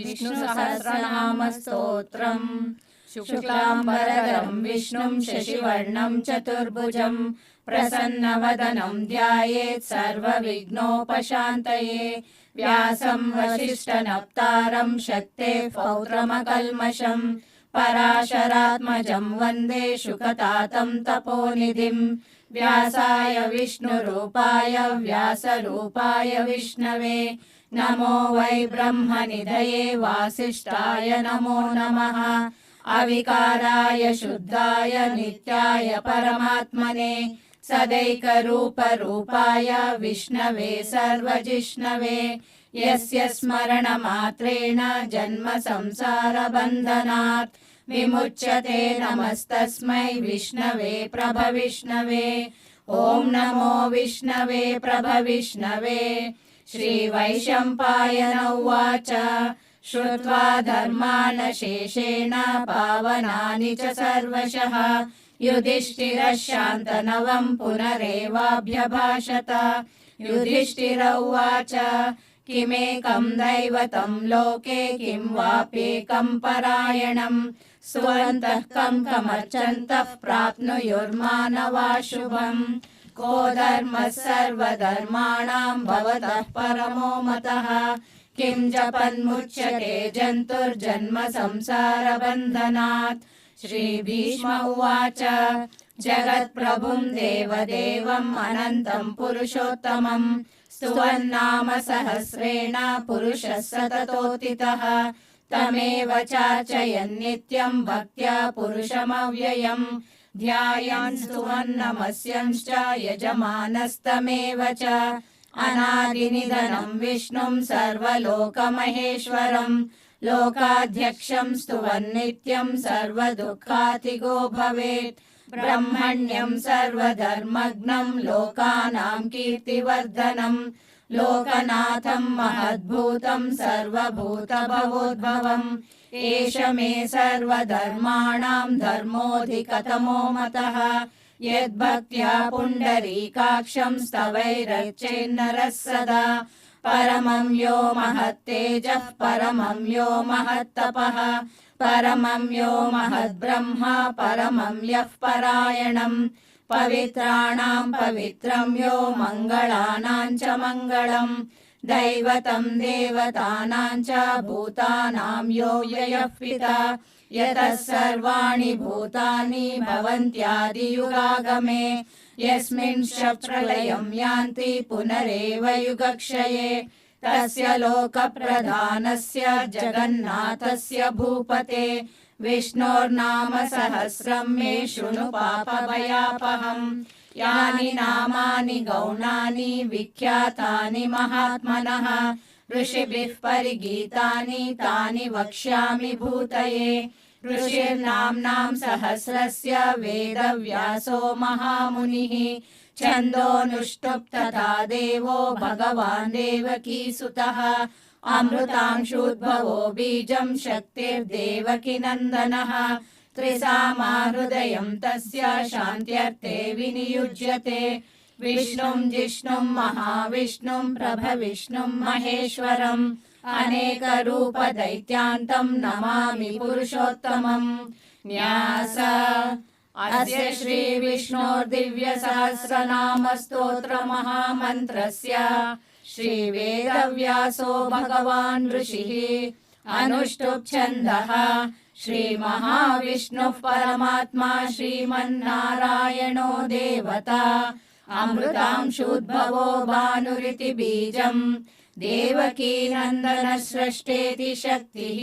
विष्णुसहस्रनामस्तोत्रम् शुक्लाम्बरधरं विष्णुं शशिवर्णं चतुर्भुजं प्रसन्नवदनं ध्यायेत् सर्वविघ्नोपशान्तये। व्यासं वसिष्ठनप्तारं शक्तेः पौत्रमकल्मषं पराशरात्मजं वन्दे शुकतातं तपोनिधिं। व्यासाय विष्णुरूपाय व्यासरूपाय विष्णवे नमो वै ब्रह्मनिधये वासिष्ठाय नमो नमः। अविकाराय शुद्धाय नित्याय परमात्मने सदैकरूपरूपाय विष्णवे सर्वजिष्णवे यस्य स्मरणमात्रेण जन्म संसारबन्धनात् विमुच्यते। नमस्तस्मै विष्णवे प्रभविष्णवे। ॐ नमो विष्णवे प्रभविष्णवे। श्रीवैशम्पायन उवाच श्रुत्वा धर्मान् शेषेण पावनानि च सर्वशः युधिष्ठिरः शान्तनवं पुनरेवाभ्यभाषत। युधिष्ठिर उवाच किमेकं दैवतं लोके किं वाप्येकं परायणं स्वन्तः कमर्चन्तः प्राप्नुयुर्मानवा शुभम्। को धर्मः सर्वधर्माणां भवतः परमो मतः किं जपन्मुच्यते जन्तुर्जन्म संसारबन्धनात्। श्रीभीष्म उवाच जगत्प्रभुं देवदेवम् अनन्तं पुरुषोत्तमं स्तुवन्नाम सहस्रेण पुरुषः सततोत्थितः तमेव चार्चयन् नित्यं भक्त्या पुरुषमव्ययम् ध्यायान् स्तुवन्नमस्यंश्च यजमानस्तमेव च। अनादिनिधनं विष्णुं सर्वलोकमहेश्वरं लोकाध्यक्षं स्तुवन्नित्यं सर्वदुःखातिगो भवेत्। ब्रह्मण्यं सर्वधर्मज्ञं लोकानां कीर्तिवर्धनं लोकनाथं महद्भूतं सर्वभूतभवोद्भवम् एष मे सर्वधर्माणां धर्मोऽधिकतमो मतः। यद्भक्त्या पुण्डरीकाक्षं स्तवैरर्चेन्नरः सदा परमं यो महत्तेजः परमं यो महत्तपः परमं यो महद्ब्रह्म परमं यः परायणम् पवित्राणां पवित्रं यो मङ्गलानां च मङ्गलम् दैवतं देवतानां च भूतानां यो यः पिता यतः सर्वाणि भूतानि भवन्त्यादियुगागमे यस्मिंश्च प्रलयं यान्ति पुनरेव युगक्षये तस्य लोकप्रधानस्य जगन्नाथस्य भूपते विष्णोर्नाम सहस्रं मे शृणु पापभयापहम्। यानि नामानि गौणानि विख्यातानि महात्मनः ऋषिभिः परिगीतानि तानि वक्ष्यामि भूतये। ऋषिर्नाम्नां सहस्रस्य वेदव्यासो महामुनिः छन्दोऽनुष्टुप् तथा देवो भगवान् देवकीसुतः अमृतांशूद्भवो बीजं शक्तिर्देवकीनन्दनः त्रिसामा हृदयं तस्य शान्त्यर्थे विनियुज्यते। विष्णुं जिष्णुं महाविष्णुं प्रभविष्णुं महेश्वरम् अनेकरूपदैत्यान्तं नमामि पुरुषोत्तमम्। न्यास अस्य श्रीविष्णोर्दिव्यसहस्रनामस्तोत्रमहामन्त्रस्य श्रीवेदव्यासो भगवान् ऋषिः अनुष्टुप् छन्दः श्रीमहाविष्णुः परमात्मा श्रीमन्नारायणो देवता अमृतांशूद्भवो भानुरिति बीजम् देवकीनन्दन सृष्टेति शक्तिः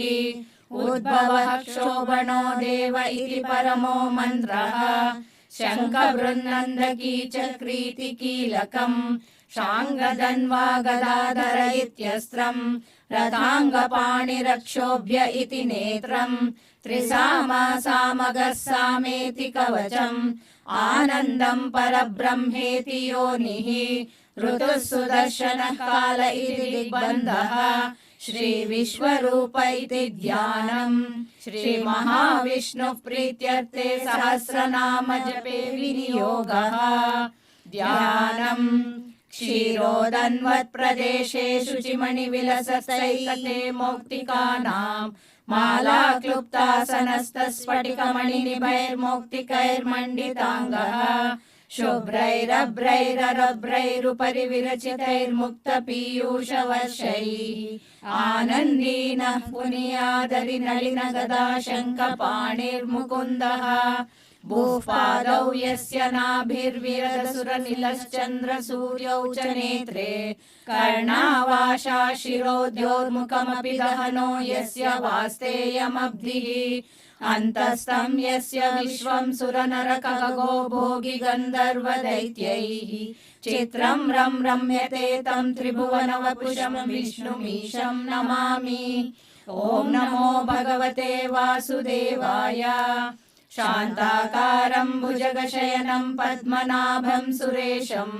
उद्भवः क्षोभणो देव इति परमो मन्त्रः शङ्खबृन्नन्दकी चक्रीति कीलकम् शाङ्गधन्वा गदाधर इत्यस्त्रम् रथाङ्गपाणिरक्षोभ्य इति नेत्रम् त्रिसामा सामगः सामेति कवचम् आनन्दं परब्रह्मेति योनिः ऋतुः सुदर्शनः काल इति दिग्बन्धः श्रीविश्वरूप इति ध्यानम् श्रीमहाविष्णुः प्रीत्यर्थे सहस्रनाम जपे विनियोगः ध्यानम् क्षीरोदन्वत्प्रदेशे शुचिमणिविलसतैकते मौक्तिकानां माला क्लुप्तासनस्तस्फटिकमणिनिभैर्मौक्तिकैर्मण्डिताङ्गः शुभ्रैरभ्रैररभ्रैरुपरि विरचितैर्मुक्तपीयूषवर्षैः आनन्दीनः पुनीयादरि नलिनगदा शङ्खपाणिर्मुकुन्दः भूपादौ यस्य नाभिर्विरदसुरनिलश्चन्द्रसूर्यौ च नेत्रे कर्णावाशा शिरोद्योर्मुखमपि दहनो यस्य वास्तेयमब्धिः अन्तस्तं यस्य विश्वं सुरनरखगो भोगि गन्धर्वदैत्यैः चित्रं रम्यते तं त्रिभुवनवपुषं विष्णुमीशं नमामि। ॐ नमो भगवते वासुदेवाय। शान्ताकारं भुजगशयनं पद्मनाभं सुरेशं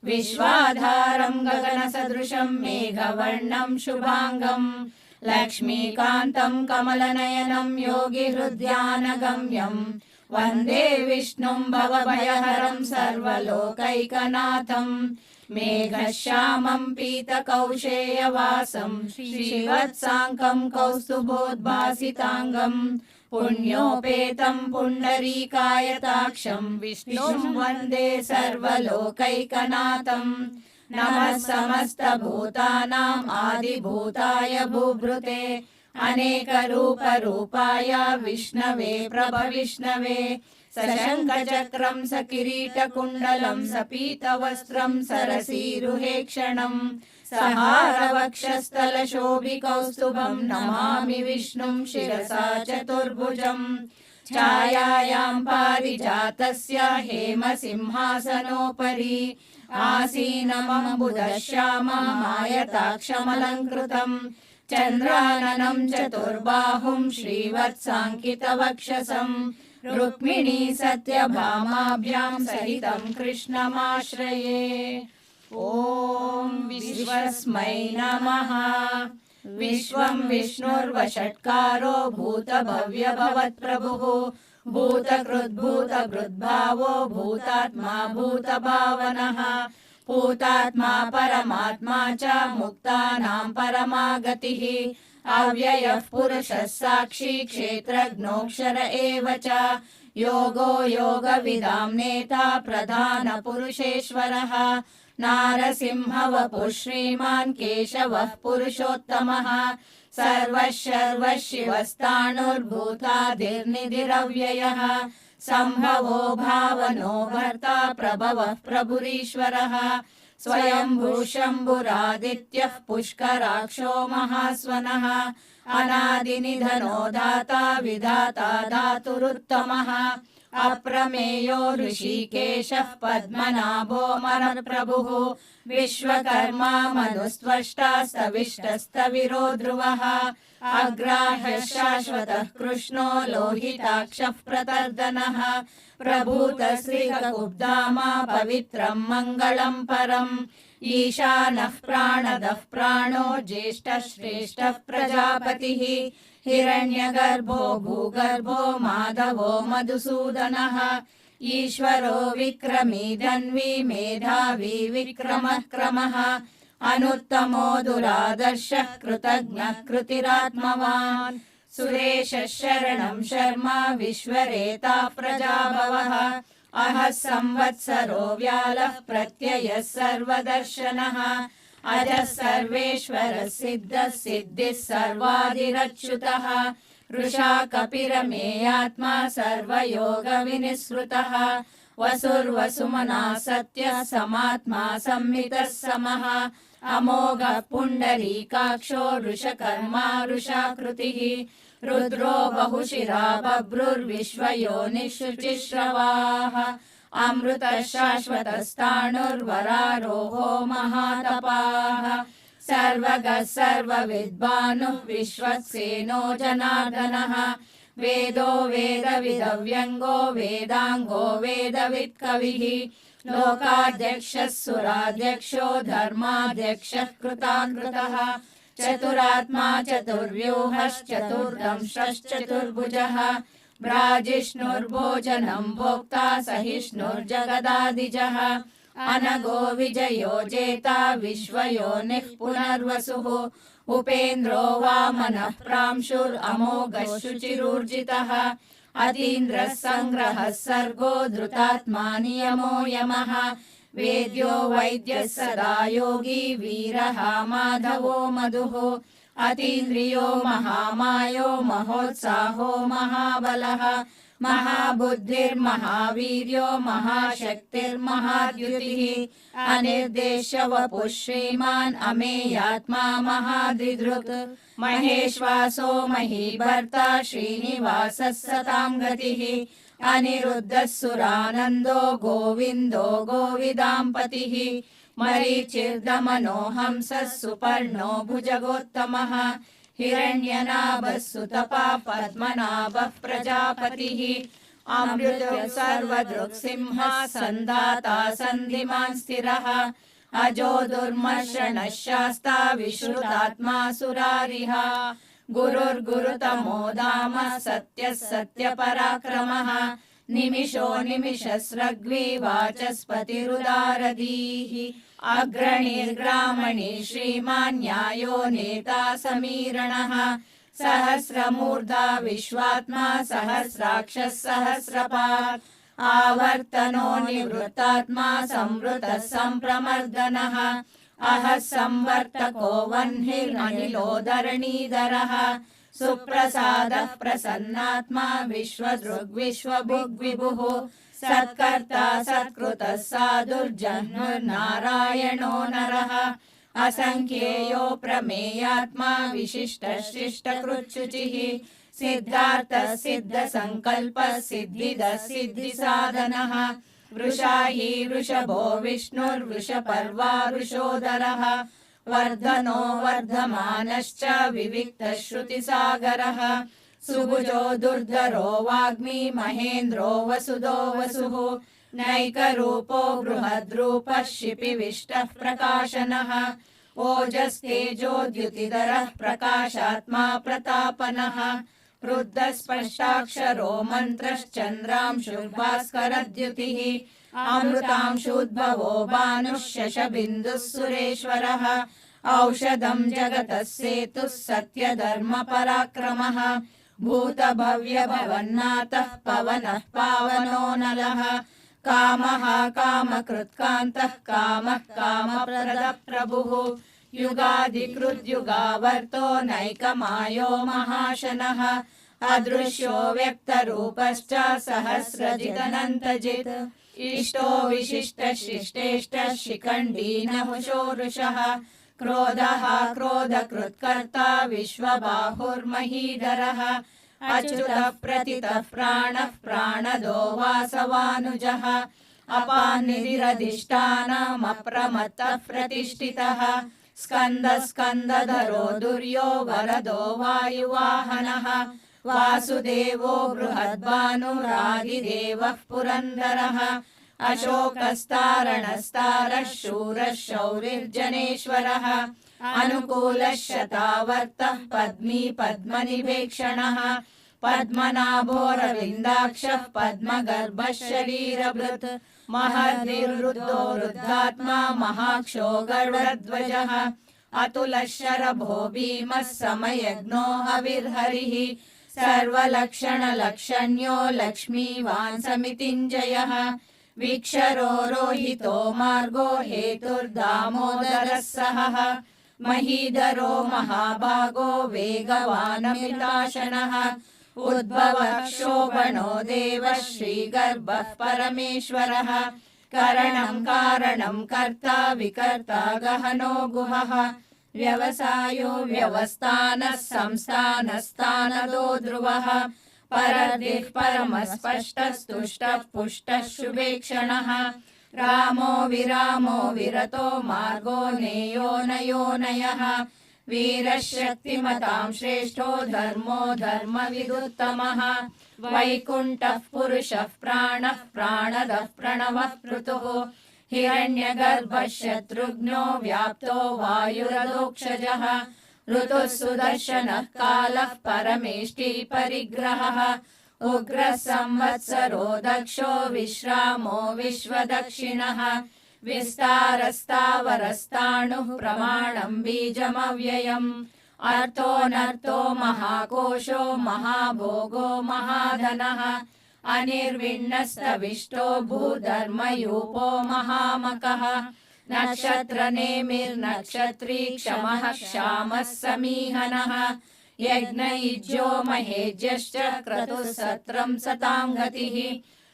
विश्वाधारं गगनसदृशं मेघवर्णं शुभांगं लक्ष्मीकान्तं कमलनयनं योगिहृद्यानगम्यं वन्दे विष्णुं भवभयहरं सर्वलोकैकनाथं मेघश्यामं पीतकौशेयवासं श्रीवत्साङ्कं कौस्तुभोद्भासिताङ्गं पुण्योपेतं पुण्डरीकायताक्षं विष्णुं वन्दे सर्वलोकैकनाथं नमः समस्तभूतानाम् आदिभूताय भूभृते अनेकरूपरूपाय विष्णवे प्रभविष्णवे सशङ्खचक्रं सकिरीटकुण्डलं सपीतवस्त्रं सरसीरुहेक्षणं सहारवक्षस्थलशोभिकौस्तुभं नमामि विष्णुं शिरसा चतुर्भुजं छायायां पारिजातस्य हेमसिंहासनोपरि आसीनमम्बुदश्याममायताक्षमलङ्कृतं चन्द्राननं चतुर्बाहुं श्रीवत्साङ्कितवक्षसं रुक्मिणी सत्यभामाभ्यां सहितं कृष्णमाश्रये। ॐ विश्वस्मै नमः। विश्वं विष्णुर्वषट्कारो भूतभव्यभवत्प्रभुः भूतकृद्भूतभृद्भावो भूतात्मा भूतभावनः भूतात्मा परमात्मा च मुक्तानां परमागतिः अव्ययः पुरुषः साक्षी क्षेत्रज्ञोऽक्षर एव च योगो योगविदां नेता प्रधानपुरुषेश्वरः नारसिंहवपुः श्रीमान् केशवः पुरुषोत्तमः सर्वशर्वशिवस्ताणुर्भूतादिर्निधिरव्ययः सम्भवो भावनो भर्ता प्रभवः प्रभुरीश्वरः स्वयंभू शम्भुरादित्यः पुष्कराक्षो महास्वनः अनादिनिधनो दाता विधाता धातुरुत्तमः अप्रमेयो ऋषिकेशः पद्मनाभो मरप्रभुः विश्वकर्मा मनुस्त्वष्टा स्तविष्टस्तविरो ध्रुवः अग्राह्यः शाश्वतः कृष्णो लोहिताक्षः प्रतर्दनः प्रभूतश्रीककुब्धामा पवित्रं मङ्गलं परम् ईशानः प्राणदः प्राणो ज्येष्ठः श्रेष्ठः प्रजापतिः हिरण्यगर्भो भूगर्भो माधवो मधुसूदनः ईश्वरो विक्रमी धन्वी मेधावी विक्रमः क्रमः अनुत्तमो दुरादर्शः कृतज्ञः कृतिरात्मवान् सुरेशः शरणं शर्मा विश्वरेता प्रजाभवः अहः संवत्सरो व्यालः प्रत्ययः सर्वदर्शनः अजः सर्वेश्वरः सिद्धः सिद्धिः सर्वादिरच्युतः वृषा कपिरमेयात्मा सर्वयोगविनिःसृतः वसुर्वसुमना सत्यः समात्मा संहितः समः अमोघः पुण्डरीकाक्षो वृषकर्मा वृषाकृतिः रुद्रो बहुशिरा बभ्रुर्विश्वयोनिः अमृतः शाश्वतस्ताणुर्वरारोहो महातपाः सर्वगः सर्वविद्भानुः विश्वक्सेनो जनार्दनः वेदो वेदविदव्यङ्गो वेदाङ्गो वेदवित्कविः लोकाध्यक्षः सुराध्यक्षो धर्माध्यक्षः कृताकृतः चतुरात्मा चतुर्व्यूहश्चतुर्दंश्चतुर्भुजः भ्राजिष्णुर्भोजनं भोक्ता सहिष्णुर्जगदादिजः अनगो विजयो जेता विश्वयोनिः पुनर्वसुः उपेन्द्रो वामनः प्रांशुरमोघः शुचिरूर्जितः अतीन्द्रः सङ्ग्रहः सर्गो धृतात्मा नियमो यमः वेद्यो वैद्यः सदा योगी वीरः माधवो मधुः अतीन्द्रियो महामायो महोत्साहो महाबलः महाबुद्धिर्महावीर्यो महाशक्तिर्महाद्युतिः अनिर्देश्य वपुः श्रीमान् अमेयात्मा महादिदृक् महेश्वासो महीभर्ता श्रीनिवासः सतां गतिः अनिरुद्धः सुरानन्दो गोविन्दो गोविदाम्पतिः मरीचिर्दमनो हंसः सुपर्णो भुजगोत्तमः हिरण्यनाभः सुतपा पद्मनाभः प्रजापतिः अमृतो सर्वदृक्सिंहः सन्धाता सन्धिमान् स्थिरः अजो दुर्मर्षणः शास्ता विश्रुतात्मा सुरारिः गुरुर्गुरुतमो धाम सत्यः सत्यपराक्रमः निमिषो निमिषस्रग्वी वाचस्पतिरुदारधीः अग्रणीर्ग्रामणी श्रीमान् न्यायो नेता समीरणः सहस्रमूर्धा विश्वात्मा सहस्राक्षः सहस्रपात् आवर्तनो निवृत्तात्मा संवृतः सम्प्रमर्दनः अहः संवर्तको वह्निरनिलो धरणीधरः सुप्रसादः प्रसन्नात्मा विश्वदृग्विश्वभुग्विभुः सत्कर्ता सत्कृतः साधुर्जह्नुर्नारायणो नरः असंख्येयो प्रमेयात्मा विशिष्टः शिष्टकृच्छुचिः सिद्धार्थः सिद्धसङ्कल्पः सिद्धिदः सिद्धिसाधनः वृषाही वृषभो विष्णुर्वृषपर्वा वृषोदरः वर्धनो वर्धमानश्च विविक्तः श्रुतिसागरः सुभुजो दुर्धरो वाग्मी महेन्द्रो वसुदो वसुः नैकरूपो बृहद्रूपः शिपिविष्टः प्रकाशनः ओजस्तेजोद्युतिधरः प्रकाशात्मा प्रतापनः रुद्धस्पष्टाक्षरो मन्त्रश्चन्द्रांशुर्भास्करद्युतिः अमृतांशुद्भवो भानुः शशबिन्दुः सुरेश्वरः औषधं जगतः सेतुः सत्यधर्मपराक्रमः भूतभव्यभवन्नाथः पवनः पावनो नलः कामः कामकृत्कान्तः कामः कामप्रदः प्रभुः युगादिकृद्युगावर्तो नैकमायो महाशनः अदृश्यो व्यक्तरूपश्च सहस्रजिदनन्तजित् इष्टो विशिष्टः शिष्टेष्टः शिखण्डी नहुषो वृषः क्रोधः क्रोधकृत्कर्ता विश्वबाहुर्महीधरः अच्युतः प्रतितः प्राणः प्राणदो वासवानुजः अपानिधिरधिष्ठानमप्रमत्तः प्रतिष्ठितः स्कन्दः स्कन्दधरो दुर्यो वरदो वायुवाहनः वासुदेवो बृहद्भानुरादिदेवः पुरन्दरः अशोकस्तारणस्तारः शूरः शौरिर्जनेश्वरः अनुकूलः शतावर्तः पद्मी पद्मनिभेक्षणः पद्मनाभोरविन्दाक्षः पद्मगर्भः शरीरभृत् महद्निर्वृद्धो वृद्धात्मा महाक्षो गरुडध्वजः अतुलः शरभो भीमः समयज्ञो हविर्हरिः सर्वलक्षणलक्षण्यो लक्ष्मीवान् समितिञ्जयः वीक्षरो रोहितो मार्गो हेतुर्दामोदरः सहः महीधरो महाभागो वेगवानमिताशनः उद्भवः क्षोभणो देवः श्रीगर्भः परमेश्वरः करणं कारणं कर्ता विकर्ता गहनो गुहः व्यवसायो व्यवस्थानः संस्थानस्थानदो ध्रुवः परदिः परमस्पष्टस्तुष्टः पुष्टः शुभेक्षणः रामो विरामो विरतो मार्गो नेयो नयोनयः वीरः शक्तिमतां श्रेष्ठो धर्मो धर्मविदुत्तमः वैकुण्ठः पुरुषः प्राणः प्राणदः प्रणवः पृथुः हिरण्यगर्भः शत्रुघ्नो व्याप्तो वायुरधोक्षजः ऋतुः सुदर्शनः कालः परमेष्टि परिग्रहः उग्रः संवत्सरो दक्षो विश्रामो विश्वदक्षिणः विस्तारस्तावरस्ताणुः प्रमाणं बीजमव्ययम् अर्थोऽनर्थो महाकोशो महाभोगो महाधनः अनिर्विण्णस्तविष्टो भूधर्मयूपो महामकः नक्षत्रनेमिर्नक्षत्री क्षमः क्षामः समीहनः यज्ञयुज्यो महेज्यश्च क्रतुः सत्रं सतां गतिः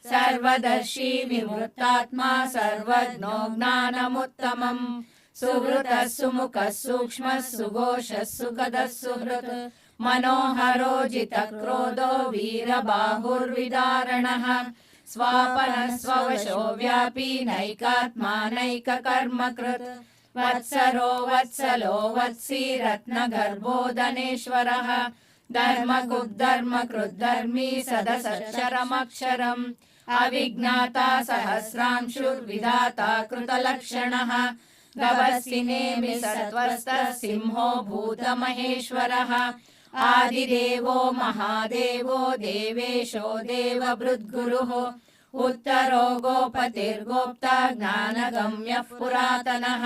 सर्वदर्शी विवृत्तात्मा सर्वज्ञो ज्ञानमुत्तमम् सुहृतः सुमुखः सूक्ष्मः सुघोषः सुखदः सुहृत् मनोहरो जितक्रोधो वीरबाहुर्विदारणः स्वापनः स्ववशो व्यापी नैकात्मा नैककर्मकृत् वत्सरो वत्सलो वत्सी रत्नगर्भो धनेश्वरः धर्मकृद्धर्मी सदसक्षरमक्षरम् अविज्ञाता सहस्रांशुर्विधाता कृतलक्षणः गवस्सिनेमि सत्त्वस्थः सिंहो भूतमहेश्वरः आदिदेवो महादेवो देवेशो देवभृद्गुरुः उत्तरो गोपतिर्गोप्ता ज्ञानगम्यः पुरातनः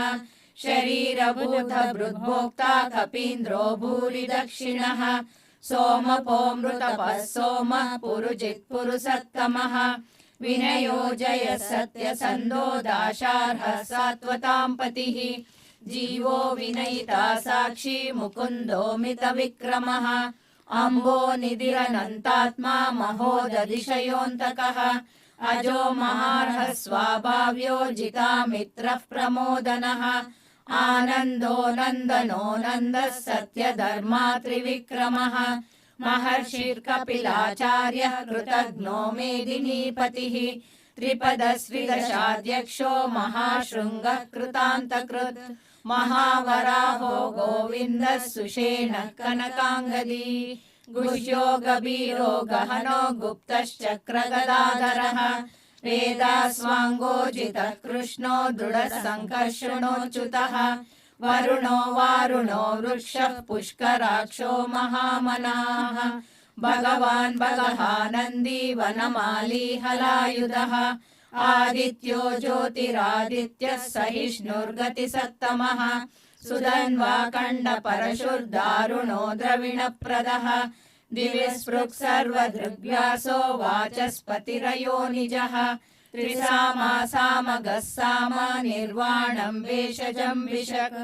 शरीरभूतभृद्भोक्ता कपीन्द्रो भूरि दक्षिणः सोमपोऽमृतपः सोमः पुरुजित्पुरुषत्तमः विनयो जयः सत्यसन्धो दाशार्हः सात्वतां पतिः जीवो विनयिता साक्षी मुकुन्दो मितविक्रमः अम्बो निधिरनन्तात्मा महोदधिशयोऽन्तकः अजो महार्हः स्वाभाव्यो जितामित्रः प्रमोदनः आनन्दो नन्दनो नन्दः सत्यधर्मा त्रिविक्रमः महर्षिर्कपिलाचार्यः कृतघ्नो मेदिनीपतिः त्रिपदस्त्रिदशाध्यक्षो महाशृङ्गः कृतान्तकृत् महावराहो गोविन्दः सुषेणः कनकाङ्गदी गुह्यो गभीरो गहनो गुप्तश्चक्रगदाधरः वेदास्वाङ्गोजितः कृष्णो दृढः सङ्कर्षणोच्युतः वरुणो वारुणो वृक्षः पुष्कराक्षो महामनाः भगवान् भगहानन्दी वनमाली हलायुधः आदित्यो ज्योतिरादित्यः सहिष्णुर्गतिसत्तमः सुधन्वा खण्डपरशुर्दारुणो द्रविणप्रदः दिव्यस्पृक् सर्वदृग्व्यासो वाचस्पतिरयो निजः त्रिसामा सामगः साम निर्वाणं भेषजं विशक्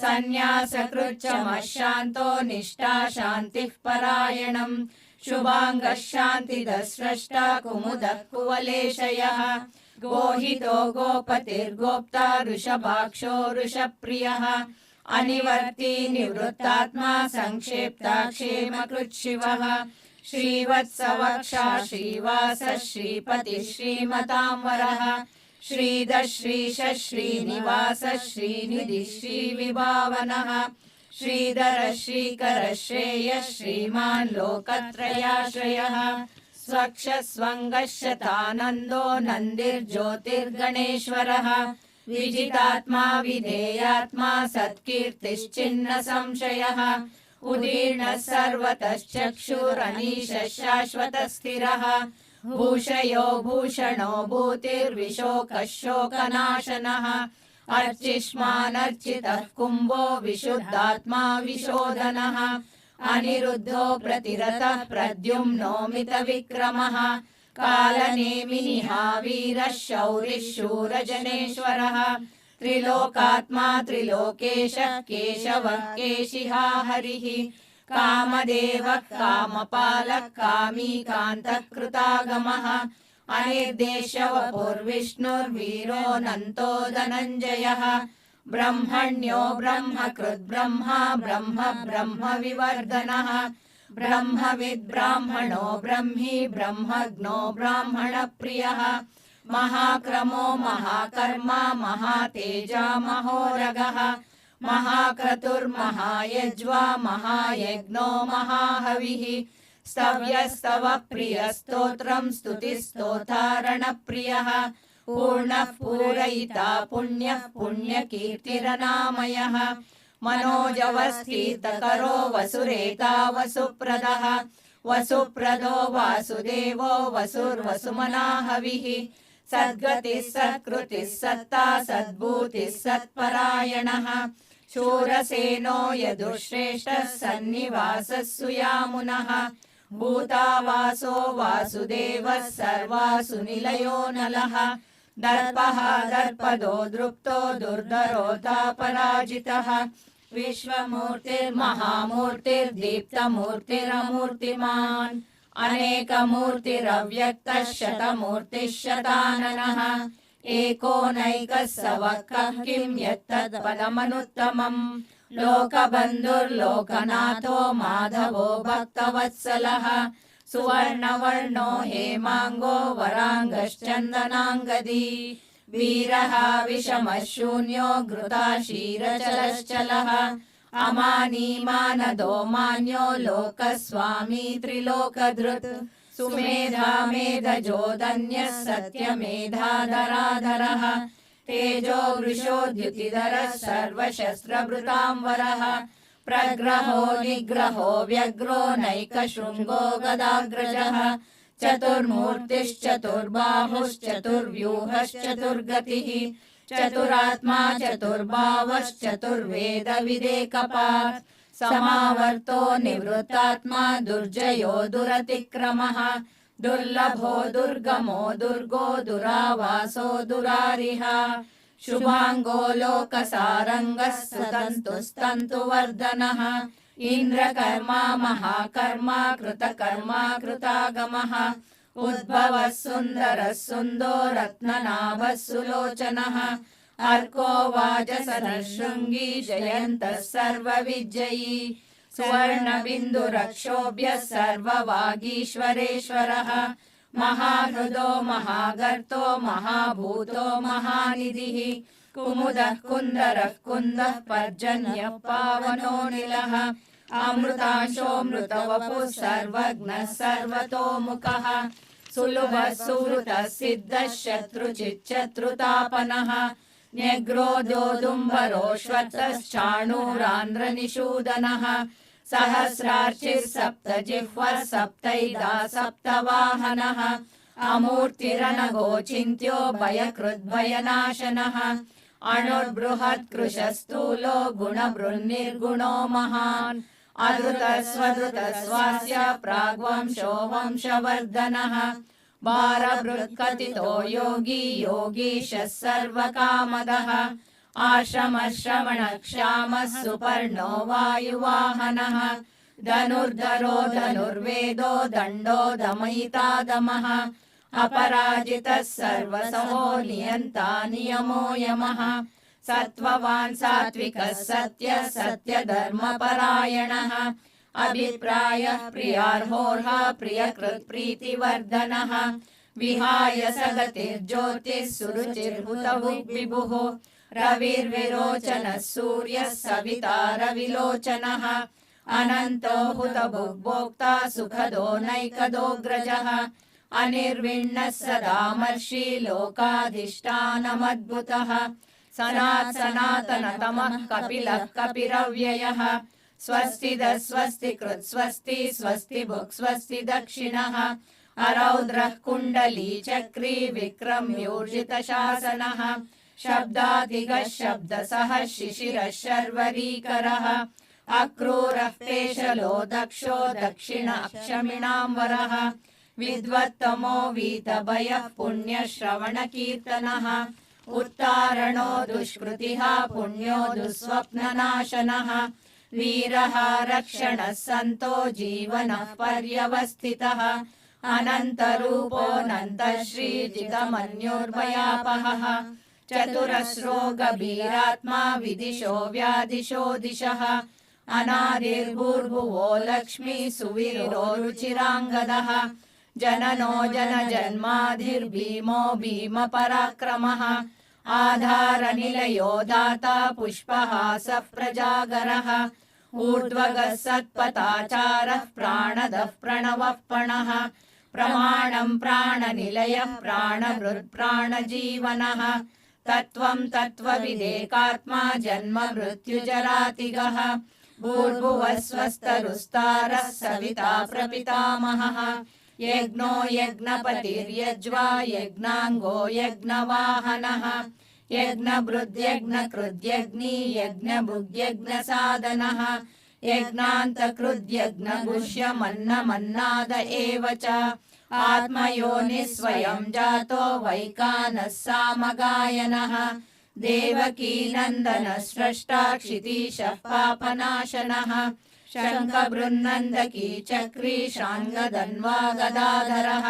सन्न्यासकृच्छमः शान्तो निष्ठा शान्तिः परायणम् शुभाङ्गः शान्तिदः स्रष्टा कुमुदः कुवलेशयः गोहितो गोपतिर्गोप्ता वृषभाक्षो वृषप्रियः अनिवर्ती निवृत्तात्मा संक्षेप्ता क्षेमकृच्छिवः श्रीवत्सवक्षा श्रीवासः श्रीपतिः श्रीमतांवरः श्रीधः श्रीशः श्रीनिवासः श्रीनिधिः श्रीविभावनः श्रीधरः श्रीकरः श्रेयः श्रीमान् लोकत्रयाश्रयः स्वक्षः स्वङ्गः शतानन्दो नन्दिर्ज्योतिर्गणेश्वरः विजितात्मा विधेयात्मा सत्कीर्तिश्चिन्न संशयः उदीर्णः सर्वतश्चक्षुरनीशः शाश्वतः स्थिरः भूषयो भूषणो भूतिर्विशोकः शोकनाशनः अर्चिष्मानर्चितः कुम्भो विशुद्धात्मा विशोधनः अनिरुद्धो प्रतिरतः प्रद्युम्नो मितविक्रमः कालनेमिनिः वीरः शौरिः शूरजनेश्वरः त्रिलोकात्मा त्रिलोकेशः केशवः केशिहा हरिः कामदेवः कामपालः कामी कान्तः कृतागमः अनिर्देशवपुर्विष्णुर्वीरोऽनन्तो धनञ्जयः ब्रह्मण्यो ब्रह्मकृद्ब्रह्मा ब्रह्म ब्रह्मविवर्धनः ब्रह्मविद् ब्राह्मणो ब्रह्मी ब्रह्मज्ञो ब्राह्मणप्रियः महाक्रमो महाकर्मा महातेजा महोरगः महाक्रतुर्महायज्वा महायज्ञो महाहविः स्तव्यस्तव प्रियस्तोत्रं स्तुतिस्तोतारणप्रियः पूर्णः पूरयिता पुण्यः पुण्यकीर्तिरनामयः मनोजवस्थितकरो वसुरेता वसुप्रदः वसुप्रदो वासुदेवो वसुर्वसुमनाहविः सद्गतिः सत्कृतिः सत्ता सद्भूतिः सत्परायणः शूरसेनो यदुश्रेष्ठः सन्निवासः सुयामुनः भूतावासो वासुदेवः सर्वासु निलयो नलः दर्पः दर्पदो दृप्तो दुर्धरोऽपराजितः विश्वमूर्तिर्महामूर्तिर्दीप्तमूर्तिरमूर्तिमान् अनेकमूर्तिरव्यक्तः शतमूर्तिः शताननः एकोनैकः स वक्कः किं यत्तत्पदमनुत्तमम् लोकबन्धुर्लोकनाथो माधवो भक्तवत्सलः सुवर्णवर्णो हेमाङ्गो वराङ्गश्चन्दनाङ्गदी वीरः विषमः शून्यो घृताशीरचलश्चलः अमानी मानदो मान्यो लोकस्वामी त्रिलोकधृत् सुमेधा मेधजोदन्यः सत्यमेधाधराधरः तेजो वृषोद्युतिधरः सर्वशस्त्रभृतांवरः प्रग्रहो निग्रहो व्यग्रो नैकशृङ्गो गदाग्रजः चतुर्मूर्तिश्चतुर्बाहुश्चतुर्व्यूहश्चतुर्गतिः चतुरात्मा चतुर्वेदविदेकपात् समावर्तो निवृत्तात्मा दुर्जयो दुरतिक्रमः दुर्लभो दुर्गमो दुर्गो दुरावासो दुरारिः शुभाङ्गो लोकसारङ्गः सुतन्तुस्तन्तुवर्धनः इन्द्रकर्मा महाकर्मा कृतकर्मा कृतागमः उद्भवः सुन्दरः सुन्दो रत्ननाभः सुलोचनः अर्को वाजसनः शृङ्गी जयन्तः सर्वविजयी सुवर्णबिन्दुरक्षोभ्यः सर्ववागीश्वरेश्वरः महाहृदो महागर्तो महाभूतो महानिधिः कुमुदः कुन्दरः कुन्दः पर्जन्यः पावनोऽनिलः अमृतांशोऽमृतवपुः सर्वज्ञः सर्वतोमुखः सुलभः सुहृतः सिद्धः शत्रुचिच्चत्रुतापनः न्यग्रोदोदुम्बरोऽश्वत्थश्चाणूरान्ध्रनिषूदनः सहस्रार्चिः सप्तजिह्वः सप्तैधा सप्तवाहनः अमूर्तिरनघोचिन्त्यो भयकृद्भयनाशनः अणुर्बृहत्कृशस्थूलो गुणभृन्निर्गुणो महान् अधृतः स्वधृतः स्वास्य प्राग्वंशो वंशवर्धनः भारभृत्कथितो योगी योगीशः सर्वकामदः आश्रमश्रमणक्षामः सुपर्णो वायुवाहनः धनुर्धरो धनुर्वेदो दण्डो दमयिता दमः अपराजितः सर्वसहो नियन्ता नियमो यमः सत्त्ववान् सात्विकः सत्यः सत्यधर्मपरायणः अभिप्रायः प्रियार्होर्हा प्रियकृत् प्रीतिवर्धनः विहाय सगतिर्ज्योतिः सुरुचिर्हुतभुग् विभुः रविर्विरोचनः सूर्यः सविता रविलोचनः अनन्तो हुतभुग्भोक्ता सुखदो नैकदोऽग्रजः अनिर्विण्णः सदामर्षि लोकाधिष्ठानमद्भुतः सनातनतमः कपिलः कपिरव्ययः स्वस्तिदः स्वस्तिकृत् स्वस्ति स्वस्तिभुक् स्वस्ति दक्षिणः अरौद्रः कुण्डली चक्री विक्रम्योर्जितशासनः शब्दाधिगः शब्दसः शिशिरः शर्वरीकरः अक्रूरः पेशलो दक्षो दक्षिण अक्षमिणाम्बरः विद्वत्तमो वीतभयः पुण्यश्रवणकीर्तनः उत्तारणो दुष्कृतिः पुण्यो दुःस्वप्ननाशनः वीरः रक्षणः सन्तो जीवनः पर्यवस्थितः अनन्तरूपोऽनन्तः श्रीजितमन्योर्भयापहः चतुरस्रो गभीरात्मा विदिशो व्यादिशो दिशः अनादिर्भूर्भुवो लक्ष्मी सुवीरो रुचिराङ्गदः जननो जनजन्माधिर्भीमो भीमपराक्रमः आधारनिलयो दाता पुष्पहासः प्रजागरः ऊर्ध्वगः सत्पथाचारः प्राणदः प्रणवः पणः प्रमाणं प्राणनिलयः प्राणभृत् प्राणजीवनः तत्त्वं तत्त्वविदेकात्मा जन्म मृत्युजरातिगः भूर्भुवः स्वस्तरुस्तारः सविता प्रपितामहः यज्ञो यज्ञपतिर्यज्वा यज्ञाङ्गो यज्ञवाहनः यज्ञभृद्यज्ञकृद्यग्नि यज्ञभुग्यज्ञसाधनः यज्ञान्तकृद्यज्ञगुह्यमन्नमन्नाद एव च आत्मयोनिः स्वयं जातो वैकानः सामगायनः देवकीनन्दनः स्रष्टा क्षितीशः पापनाशनः शङ्खबृन्नन्दकी चक्री शाङ्गधन्वा गदाधरः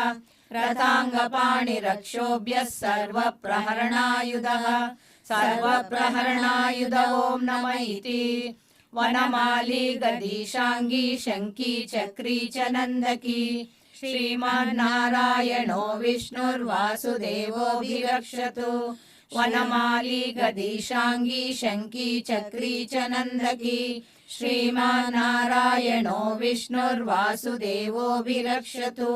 रथाङ्गपाणिरक्षोभ्यः सर्वप्रहरणायुधः सर्वप्रहरणायुध ॐ नमः इति वनमाली गदीशाङ्गी शङ्की चक्री च नन्दकी श्रीमन्नारायणो विष्णुर्वासुदेवोऽभिरक्षतु वनमाली गदीशाङ्गी शङ्की चक्री च नन्दकी श्रीमन्नारायणो विष्णुर्वासुदेवोऽभिरक्षतु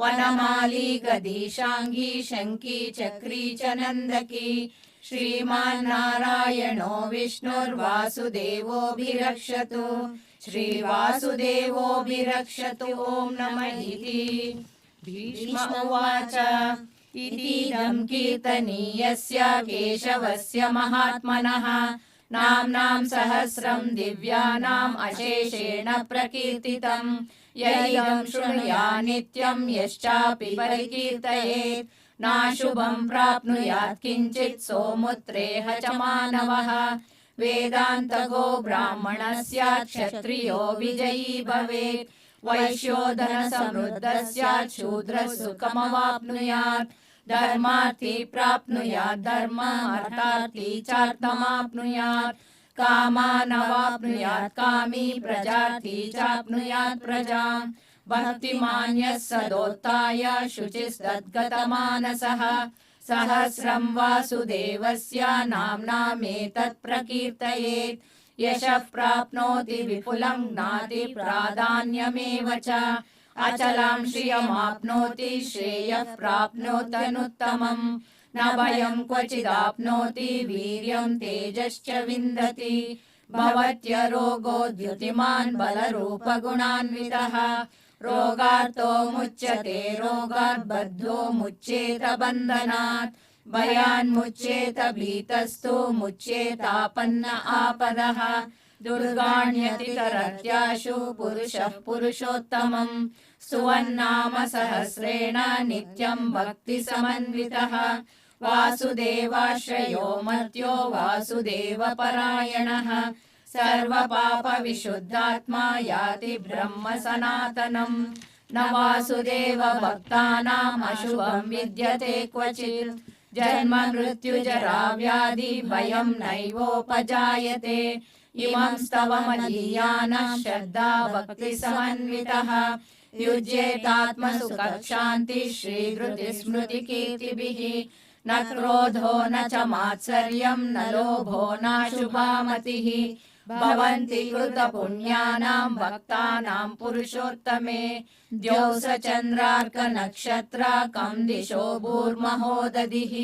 वनमाली गदीशाङ्गी शङ्की चक्री च नन्दकी श्रीमन्नारायणो विष्णुर्वासुदेवोऽभिरक्षतु श्रीवासुदेवोऽभिरक्षतु ॐ नमः इति भीष्म उवाच इतीदं कीर्तनीयस्य केशवस्य महात्मनः नाम्नां सहस्रं दिव्यानाम् अशेषेण प्रकीर्तितं यैदं शृणुया नित्यं यश्चापि परिकीर्तयेत् नाशुभं प्राप्नुयात् किञ्चित् सोमुत्रेह च मानवः वेदान्तगो ब्राह्मणः स्यात् क्षत्रियो विजयी भवेत् वैश्यो धनसमृद्धः स्यात् शूद्रः सुखमवाप्नुयात् धर्मार्थी प्राप्नुयात् धर्मम् अर्थार्थी चार्थमाप्नुयात् कामानवाप्नुयात् कामी प्रजार्थी चाप्नुयात् प्रजाम् भक्तिमान्यः सदोत्थाय शुचिस्तद्गतमानसः सहस्रं वासुदेवस्य नाम्नामेतत् प्रकीर्तयेत् यशः प्राप्नोति विपुलं ज्ञाति प्राधान्यमेव च अचलां श्रियमाप्नोति श्रेयः प्राप्नोत्यनुत्तमम् न भयं क्वचिदाप्नोति वीर्यं तेजश्च विन्दति भवत्यरोगो द्युतिमान् बलरूपगुणान्वितः रोगार्तो मुच्यते रोगात् बद्धो मुच्येत बन्धनात् भयान्मुच्येत भीतस्तु मुच्येतापन्न आपदः दुर्गाण्यतितरत्याशु पुरुषः पुरुषोत्तमम् सुवन्नाम सहस्रेण नित्यं भक्तिसमन्वितः वासुदेवाश्रयो मर्त्यो वासुदेवपरायणः सर्वपापविशुद्धात्मा याति ब्रह्म सनातनम् न वासुदेव भक्तानाम् अशुभं विद्यते क्वचित् जन्म मृत्युजरा व्याधि भयं नैवोपजायते इमं स्तवमदीयानः श्रद्धा भक्तिसमन्वितः युज्येतात्मसुखशान्तिः श्रीधृतिस्मृतिकीर्तिभिः न क्रोधो न च मात्सर्यं न लोभो नाशुभा मतिः भवन्ति कृतपुण्यानां भक्तानां पुरुषोत्तमे द्यौस चन्द्रार्कनक्षत्राकं दिशो भूर्महोदधिः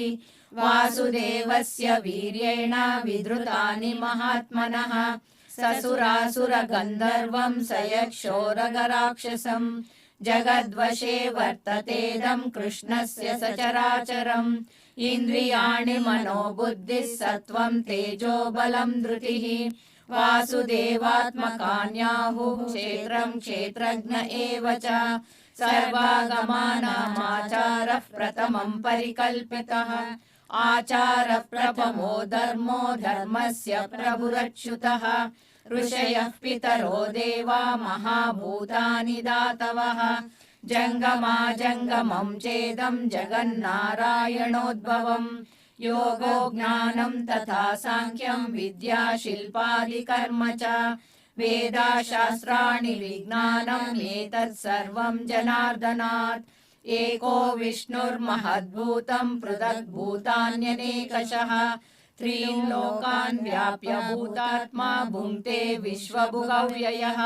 वासुदेवस्य वीर्येण विधृतानि महात्मनः ससुरासुरगन्धर्वं स यक्षोरगराक्षसम् जगद्वशे वर्ततेदं कृष्णस्य सचराचरम् इन्द्रियाणि मनोबुद्धिः सत्त्वं तेजो बलं धृतिः वासुदेवात्मकान्याहुः क्षेत्रं क्षेत्रज्ञ एव च सर्वागमानामाचारः प्रथमं परिकल्पितः आचारः प्रथमो धर्मो धर्मस्य प्रभुरच्युतः ऋषयः पितरो देवा महाभूतानि दातवः जङ्गमाजङ्गमं चेदं जगन्नारायणोद्भवम् योगो ज्ञानं तथा साङ्ख्यं विद्या शिल्पादिकर्म च वेदाशास्त्राणि विज्ञानम् एतत् सर्वं जनार्दनात् एको विष्णुर्महद्भूतं पृथग्भूतान्यनेकशः त्रीन् लोकान् व्याप्य भूतात्मा भुङ्क्ते विश्वभुगव्ययः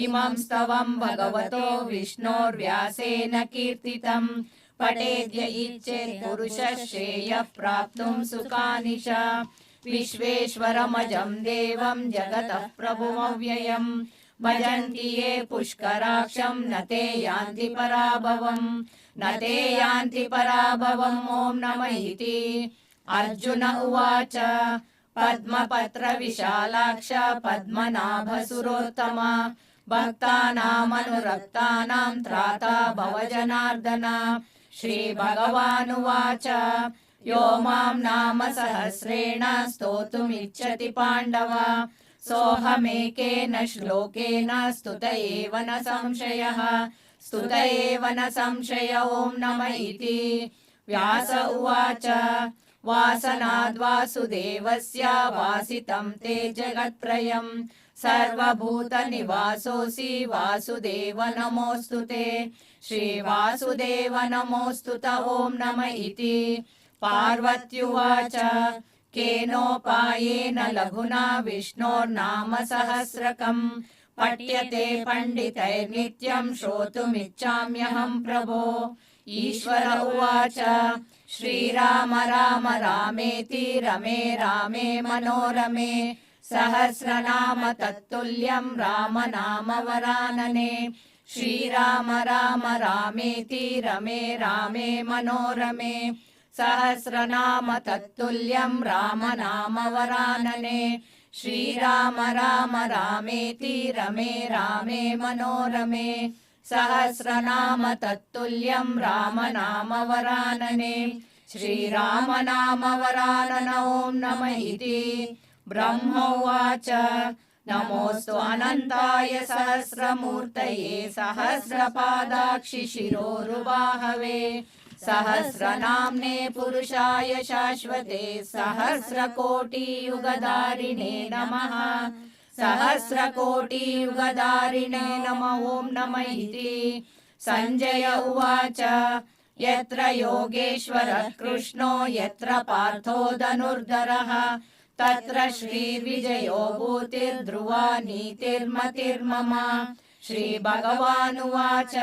इमं स्तवं भगवतो विष्णोर्व्यासेन कीर्तितं पठेद्य इच्छेत् पुरुषः श्रेयः प्राप्तुं सुखानि च विश्वेश्वरमजं देवं जगतः प्रभुमव्ययम् भजन्ति ये पुष्कराक्षं न ते यान्ति पराभवम् न ते यान्ति पराभवम् ॐ नमः इति। अर्जुन उवाच पद्मपत्रविशालाक्ष पद्मनाभसुरोत्तम भक्तानामनुरक्तानां त्राता भवजनार्दन। श्रीभगवानुवाच यो मां नाम सहस्रेण स्तोतुमिच्छति पाण्डव सोऽहमेकेन श्लोकेन स्तुत एव न संशयः स्तुत एव न संशय ॐ नमः इति। व्यास उवाच वासनाद्वासुदेवस्य वासितं ते जगत्त्रयम् सर्वभूतनिवासोऽसि वासुदेव नमोऽस्तु ते। श्रीवासुदेव नमोऽस्तु ॐ नमः इति। पार्वत्युवाच केनोपायेन लघुना विष्णोर्नाम सहस्रकम् पठ्यते पण्डितैर्नित्यं श्रोतुमिच्छाम्यहं प्रभो। ईश्वर उवाच श्रीराम राम रामेति रमे रामे मनोरमे सहस्रनाम तत्तुल्यं राम नाम वरानने। श्रीराम राम रामेति रमे रामे मनोरमे सहस्रनाम तत्तुल्यं राम नाम वरानने। श्रीराम राम रामेति रमे रामे मनोरमे सहस्रनाम तत्तुल्यं राम नाम वरानने। श्रीराम नाम वरानन ॐ नमः इति। ब्रह्मोवाच नमोऽस्तु अनन्ताय सहस्रमूर्तये सहस्रपादाक्षि शिरोरुबाहवे सहस्रनाम्ने पुरुषाय शाश्वते सहस्रकोटियुगधारिणे नमः सहस्रकोटियुगधारिणे नमः ॐ नमः इति। सञ्जय उवाच यत्र योगेश्वरः कृष्णो यत्र पार्थो धनुर्धरः तत्र श्रीर्विजयो भूतिर्ध्रुवा नीतिर्मतिर्मम। श्रीभगवानुवाच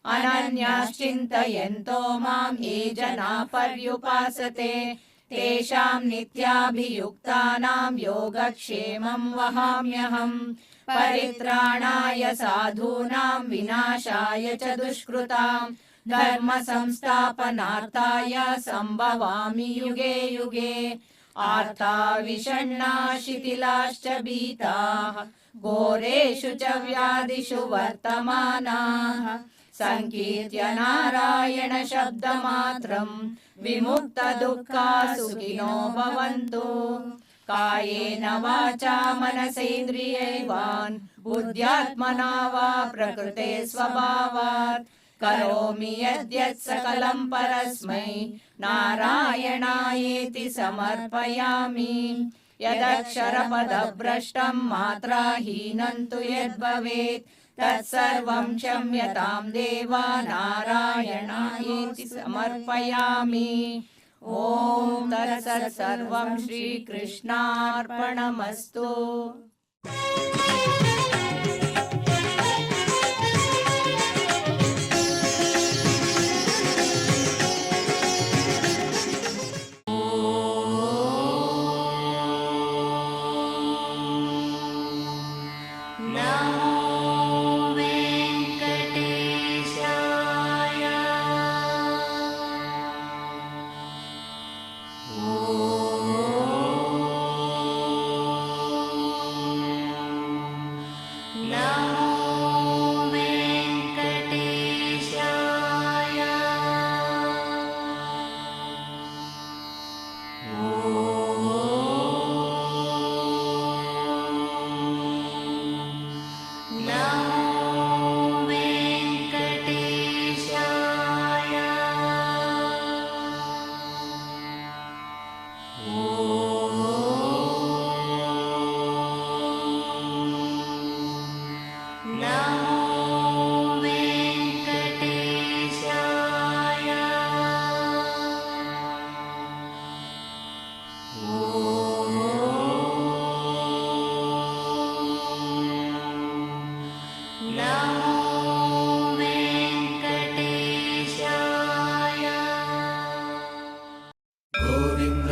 अनन्याश्चिन्तयन्तो मां ये जना पर्युपासते तेषां नित्याभियुक्तानां योगक्षेमं वहाम्यहम्। परित्राणाय साधूनां विनाशाय च दुष्कृतां धर्म संस्थापनार्थाय सम्भवामि युगे युगे। आर्ता विषण्णा शिथिलाश्च भीताः घोरेषु च व्याधिषु वर्तमानाः संकीर्त्य नारायण शब्दमात्रं विमुक्तदुःखा सुखिनो भवन्तु। कायेन वाचा मनसेन्द्रियैर्वान् बुद्ध्यात्मना वा प्रकृते स्वभावात् करोमि यद्यत् सकलं परस्मै नारायणायेति समर्पयामि। यदक्षरपदभ्रष्टं मात्राहीनं तु यद्भवेत् तत्सर्वं क्षम्यतां देवा नारायणायेति समर्पयामि। ॐ तत्सत् सर्वं श्रीकृष्णार्पणमस्तु। गोविन्द